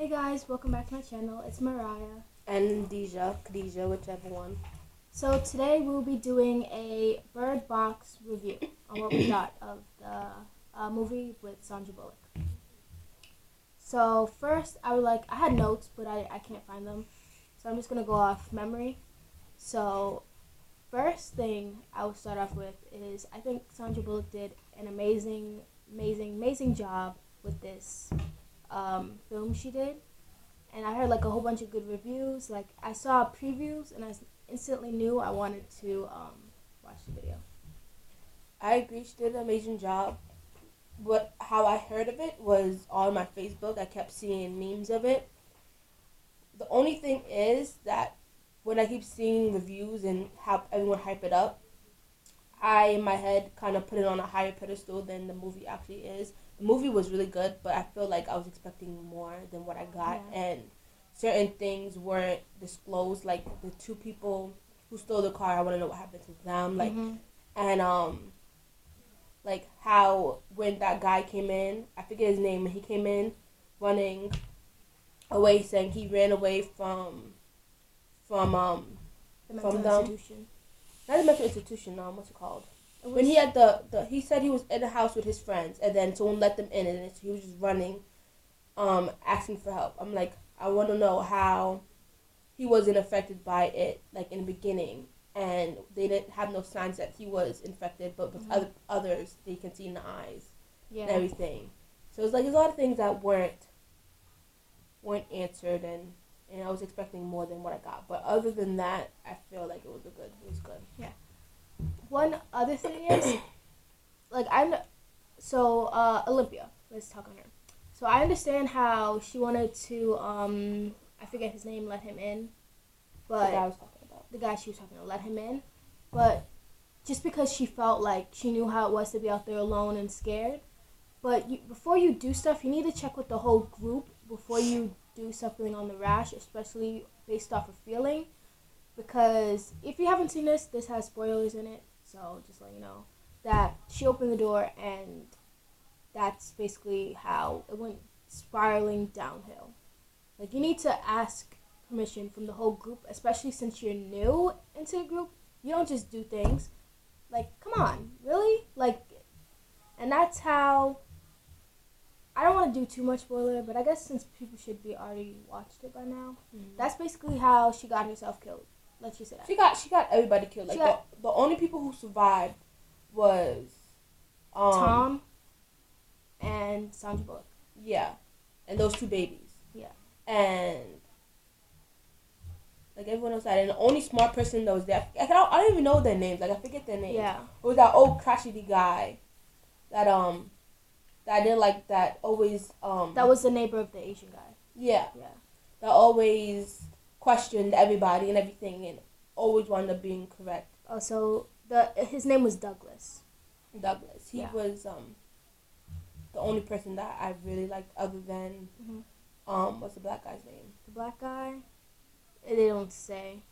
Hey guys, welcome back to my channel. It's Mariah. And Deejah, whichever one. So today we'll be doing a bird box review on what we thought of the movie with Sandra Bullock. So first, I had notes, but I can't find them. So I'm just going to go off memory. So first thing I will start off with is I think Sandra Bullock did an amazing job with this film she did. And I heard like a whole bunch of good reviews. Like I saw previews and I instantly knew I wanted to watch the video. I agree, she did an amazing job. But how I heard of it was on my Facebook. I kept seeing memes of it. The only thing is that when I keep seeing reviews and how everyone hype it up, I, in my head, kind of put it on a higher pedestal than the movie actually is. The movie was really good, but I feel like I was expecting more than what I got, and certain things weren't disclosed. Like the two people who stole the car, I want to know what happened to them. Like, and like how when that guy came in, I forget his name, and he came in running away, saying he ran away from the mental them. institution. Not the mental institution. What's it called? When he had he said he was in the house with his friends, and then someone let them in, and he was just running, asking for help. I'm like, I want to know how he wasn't affected by it, like in the beginning, and they didn't have no signs that he was infected, but with others, they can see in the eyes and everything. So it's like there's a lot of things that weren't answered, and I was expecting more than what I got. But other than that, I feel like it was good. Yeah. One other thing is, like, Olivia, let's talk on her. So I understand how she wanted to, I forget his name, let him in. But the guy I was talking about. The guy she was talking about, let him in. But just because she felt like she knew how it was to be out there alone and scared. But before you do stuff, you need to check with the whole group before you do something on the rash, especially based off of feeling. Because if you haven't seen this has spoilers in it. So just let you know that she opened the door, and that's basically how it went spiraling downhill. Like, you need to ask permission from the whole group, especially since you're new into the group. You don't just do things. Like, come on, really? Like, and that's how, I don't want to do too much spoiler, but I guess since people should be already watched it by now, that's basically how she got herself killed. Let's just say that. She got everybody killed. Like the only people who survived was Tom and Sandra Bullock. Yeah, and those two babies. Yeah, and like everyone else died. And the only smart person that was there, I don't even know their names. Like I forget their names. Yeah, it was that old crotchety guy that I didn't like. That always that was the neighbor of the Asian guy. Yeah. That always questioned everybody and everything, and always wound up being correct. Oh, so his name was Douglas. He was the only person that I really liked, other than what's the black guy's name? The black guy? They don't say.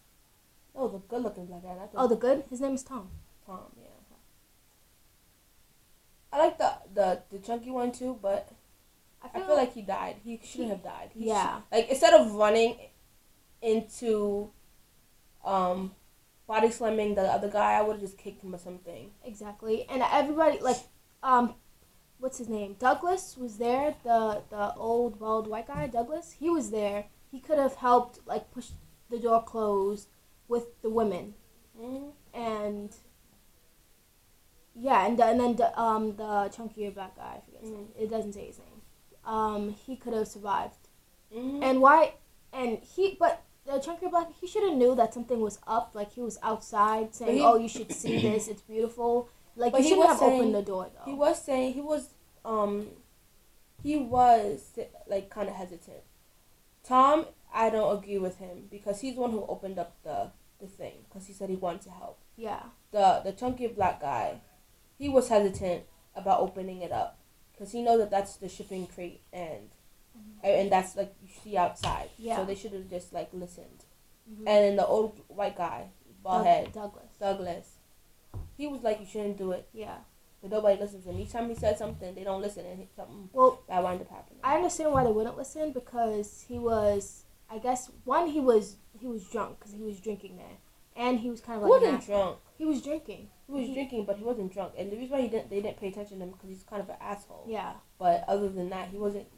Oh, the good-looking black guy. The good? His name is Tom. Tom, yeah. I like the chunky one too, but I feel like he died. He shouldn't have died. Like instead of running into body slamming the other guy, I would have just kicked him or something. Exactly. And everybody, like, what's his name? Douglas was there, the old bald white guy, Douglas. He was there. He could have helped, like, push the door closed with the women. And yeah, and then the chunkier black guy, I forget his name. It doesn't say his name. He could have survived. And but the chunkier black, he should have knew that something was up. Like, he was outside saying, "Oh, you should see this. It's beautiful." Like, he shouldn't have opened the door though. He was saying he was like kind of hesitant. Tom, I don't agree with him because he's the one who opened up the thing because he said he wanted to help. Yeah. The chunky black guy, he was hesitant about opening it up because he knows that that's the shipping crate and that's like you see outside. Yeah. So they should have just like listened. And then the old white guy, bald head, Douglas. He was like, you shouldn't do it. Yeah. but nobody listens to him. Each time he said something, they don't listen, and something bad wind up happening. I understand why they wouldn't listen, because he was, I guess, one, he was drunk because he was drinking there, and he was kind of like he wasn't drunk. He was drinking. He was drinking, but he wasn't drunk, and the reason why they didn't pay attention to him because he's kind of an asshole. Yeah. But other than that, he wasn't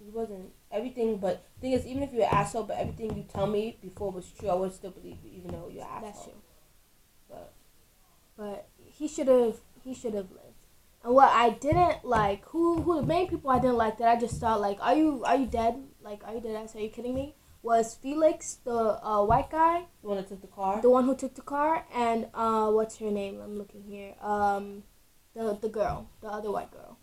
everything. But the thing is, even if you're an asshole, but everything you tell me before was true, I would still believe you, even though you're an asshole. That's true. But he should have lived. And what I didn't like, who the main people I didn't like that I just thought like, are you dead? Like, are you dead ass? Are you kidding me? Was Felix, the white guy. The one that took the car? The one who took the car. And what's her name? I'm looking here. The girl. The other white girl.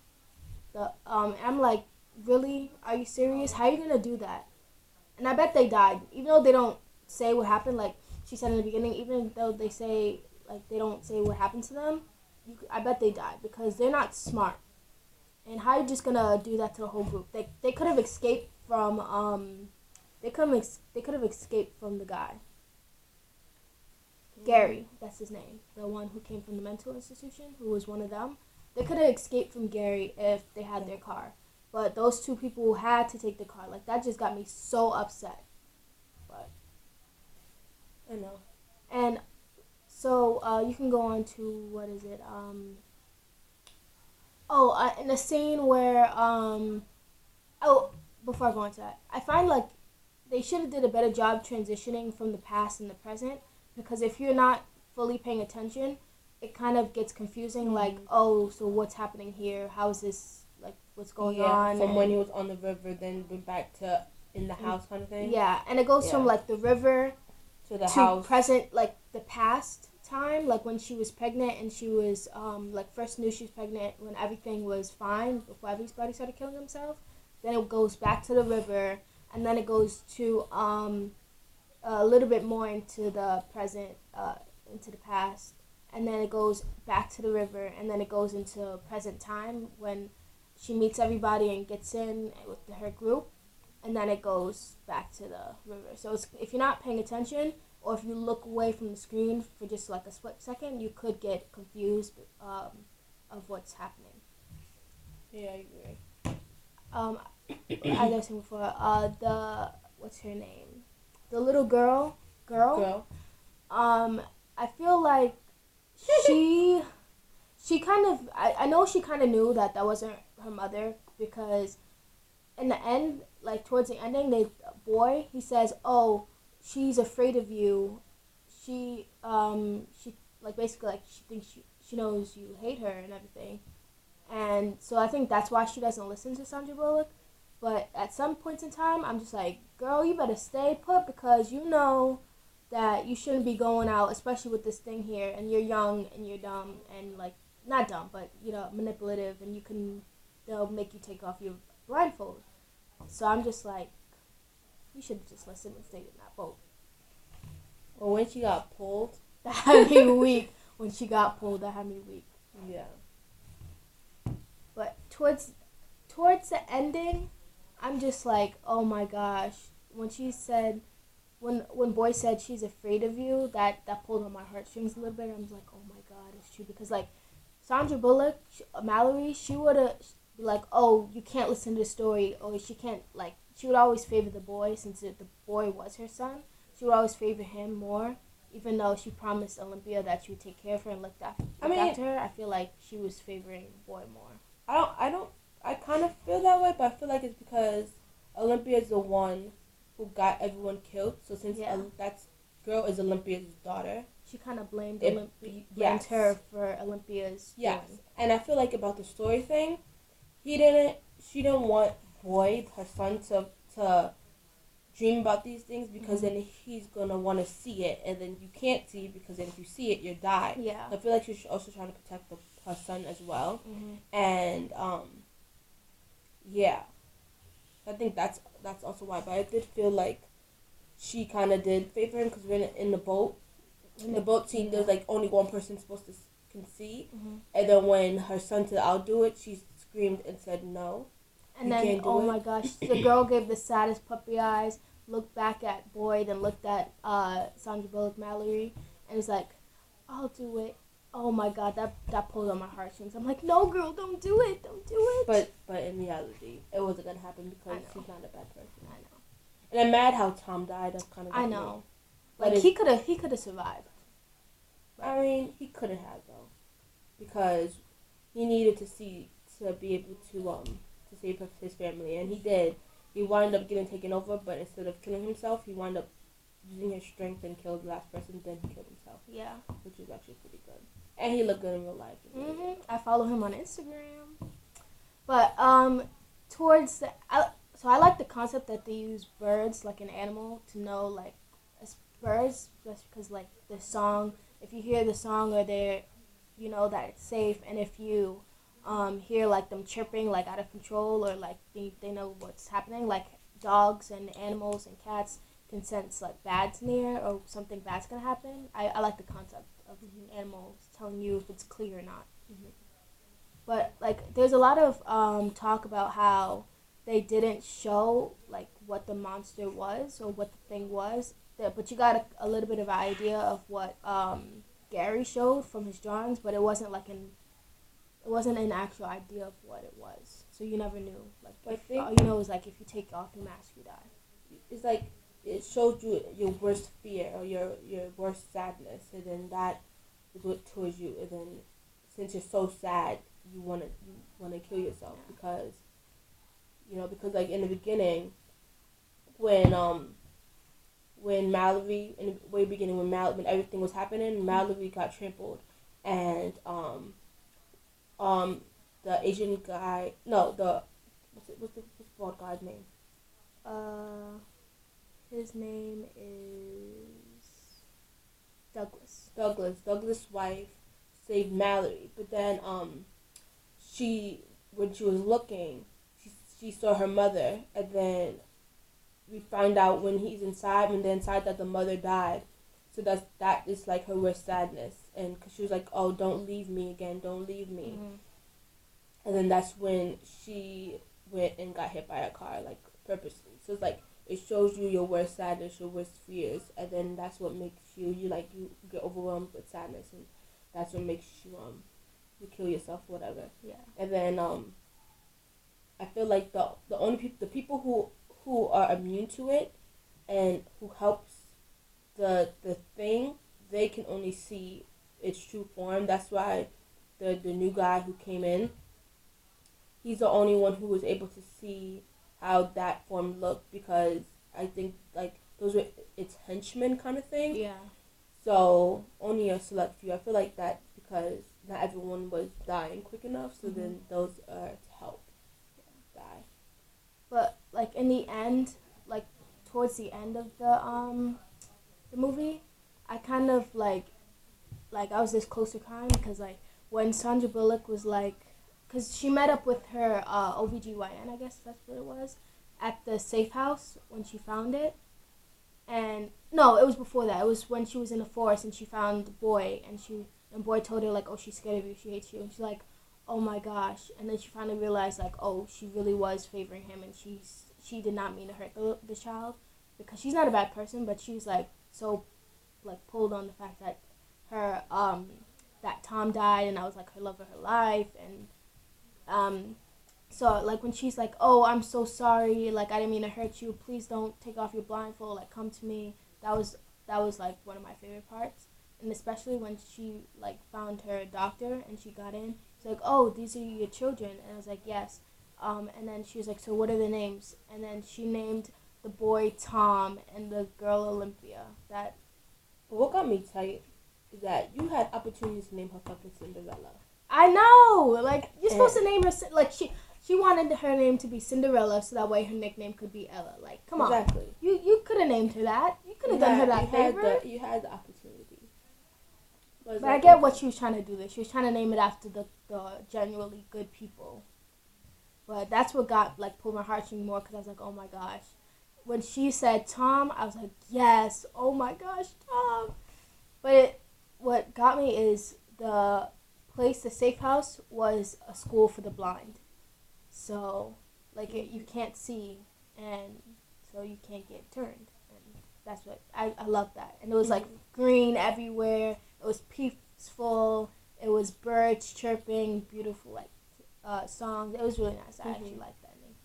I'm like, really? Are you serious? How are you going to do that? And I bet they died. Even though they don't say what happened, like she said in the beginning, even though they say, like, they don't say what happened to them, I bet they died because they're not smart. And how are you just going to do that to the whole group? They could have escaped from, They could have escaped from the guy. Gary, that's his name. The one who came from the mental institution, who was one of them. They could have escaped from Gary if they had their car. But those two people had to take the car. Like, that just got me so upset. But I know. And so you can go on to, what is it? In a scene where, before I go on to that, I find like they should have did a better job transitioning from the past and the present, because if you're not fully paying attention, it kind of gets confusing. Mm-hmm. Like, oh, so what's happening here? How is this, like, what's going on? From when he was on the river, then went back to in the house kind of thing. Yeah, and it goes from like the river to the house, present, like the past time, like when she was pregnant and she was like first knew she was pregnant when everything was fine before everybody started killing themselves. Then it goes back to the river, and then it goes to a little bit more into the present, into the past, and then it goes back to the river, and then it goes into present time when she meets everybody and gets in with her group, and then it goes back to the river. So if you're not paying attention, or if you look away from the screen for just like a split second, you could get confused of what's happening. Yeah, I agree. As I was saying before, what's her name? The little girl. I feel like she kind of, I know she kind of knew that wasn't her mother, because in the end, like towards the ending, he says, oh, she's afraid of you. She like basically like she thinks she knows you hate her and everything. And so I think that's why she doesn't listen to Sandra Bullock. But at some points in time, I'm just like, girl, you better stay put, because you know that you shouldn't be going out, especially with this thing here, and you're young and you're dumb and like, not dumb, but you know, manipulative, and they'll make you take off your blindfold. So I'm just like, you should have just listened and stayed in that boat. Well, when she got pulled, that had me weak. When she got pulled, that had me weak. Yeah. But towards the ending, I'm just like, oh my gosh. When she said, when Boy said she's afraid of you, that pulled on my heartstrings a little bit. I was like, oh my God, it's true. Because like Sandra Bullock, Mallory, she would have be like, oh, you can't listen to the story, or she can't, like, she would always favor the boy, since the boy was her son. She would always favor him more, even though she promised Olympia that she would take care of her and look after her. I feel like she was favoring the boy more. I kind of feel that way, but I feel like it's because Olympia is the one who got everyone killed. So since that girl is Olympia's daughter, she kind of blamed her for Olympia's doing. And I feel like about the story thing, she didn't want Boyd, her son, to dream about these things, because then he's gonna want to see it, and then you can't see, because then if you see it, you die. Yeah. I feel like she's also trying to protect her son as well, and I think that's also why. But I did feel like she kind of did favor him, because we're in the boat. In the boat scene, there's like only one person supposed to can see, and then when her son said, "I'll do it," she screamed and said no. And then, oh my gosh, the girl gave the saddest puppy eyes, looked back at Boyd, and looked at Sandra Bullock, Mallory, and was like, I'll do it. Oh my god, that pulled on my heartstrings. I'm like, no, girl, don't do it, don't do it. But in reality, it wasn't gonna happen because he's not a bad person. I know. And I'm mad how Tom died. That's kind of. I know. Like he could have survived. I mean, he couldn't have though, because he needed to be able to save his family, and he did. He wound up getting taken over, but instead of killing himself, he wound up using his strength and killed the last person. Then he killed himself. Yeah. Which is actually pretty good. And he looked good in real life. I follow him on Instagram. But towards the so I like the concept that they use birds like an animal to know like as birds, just because like the song. If you hear the song or they're, you know that it's safe, and if you hear like them chirping like out of control or like they know what's happening, like dogs and animals and cats can sense like bad's near or something bad's gonna happen. I like the concept of animals telling you if it's clear or not. But like there's a lot of talk about how they didn't show like what the monster was or what the thing was, but you got a little bit of an idea of what Gary showed from his drawings, but it wasn't an actual idea of what it was. So you never knew. Like all you know is like if you take off your mask, you die. It's like it showed you your worst fear or your worst sadness, and then that is what towards you. And then since you're so sad, you wanna kill yourself because like in the beginning when Mallory in the way beginning when everything was happening, Mallory got trampled, and the Asian guy what's the bald guy's name? His name is Douglas. Douglas' wife saved Mallory, but then when she was looking, she saw her mother, and then we find out when they're inside that the mother died. So that is like her worst sadness, and cause she was like, oh, don't leave me again, don't leave me. And then that's when she went and got hit by a car, like purposely. So it's like it shows you your worst sadness, your worst fears, and then that's what makes you get overwhelmed with sadness, and that's what makes you kill yourself, whatever. Yeah. And then I feel like the people who are immune to it and who helps the thing, they can only see its true form. That's why the new guy who came in, he's the only one who was able to see how that form looked, because I think like those were its henchmen kind of thing. Yeah. So only a select few. I feel like that because not everyone was dying quick enough, so then those are to help die. But like in the end, like towards the end of the movie, I kind of like I was this close to crying because like when Sandra Bullock was like, because she met up with her OBGYN, I guess that's what it was, at the safe house when she found it. And no, it was before that. It was when she was in the forest and she found the boy, and boy told her like, oh, she's scared of you, she hates you, and she's like, oh my gosh. And then she finally realized like, oh, she really was favoring him, and she did not mean to hurt the child, because she's not a bad person, but she's like so like pulled on the fact that her that Tom died, and I was like her love of her life. And so like when she's like, oh, I'm so sorry, like I didn't mean to hurt you, please don't take off your blindfold, like come to me, that was like one of my favorite parts. And especially when she like found her doctor and she got in, she's like, oh, these are your children, and I was like, yes. And then she was like, so what are the names? And then she named the boy Tom and the girl Olivia. But what got me tight is that you had opportunities to name her fucking Cinderella. I know, like you're supposed to name her like she wanted her name to be Cinderella, so that way her nickname could be Ella. Like, come on, exactly. You could have named her that. You could have done her that favor. You had the opportunity. But I get what she was trying to do. She was trying to name it after the genuinely good people. But that's what got like pulled my heartstrings more, because I was like, oh my gosh. When she said Tom, I was like, yes, oh my gosh, Tom. But what got me is the safe house was a school for the blind. So like you can't see, and so you can't get turned. And that's what I love that. And it was like green everywhere. It was peaceful. It was birds chirping, beautiful songs. It was really nice. I actually liked the ending.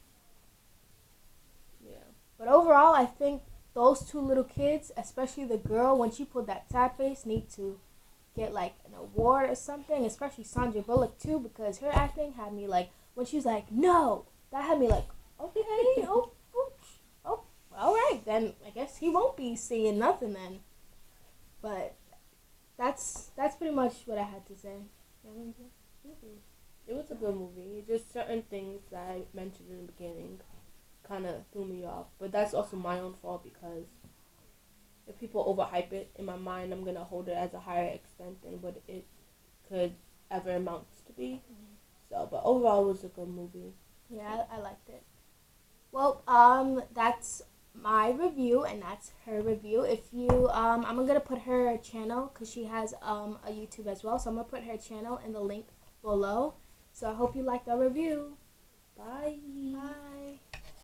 Yeah. But overall, I think those two little kids, especially the girl, when she pulled that sad face, need to get like an award or something. Especially Sandra Bullock too, because her acting had me like when she was like, "No," that had me like, "Okay, oh, all right, then I guess he won't be seeing nothing then." But that's pretty much what I had to say. It was a good movie. Just certain things that I mentioned in the beginning kind of threw me off. But that's also my own fault because if people overhype it, in my mind, I'm going to hold it as a higher extent than what it could ever amount to be. So, but overall, it was a good movie. Yeah, I liked it. Well, that's my review and that's her review. If you, I'm gonna put her channel because she has a YouTube as well. So I'm gonna put her channel in the link below. So I hope you liked our review. Bye. Bye.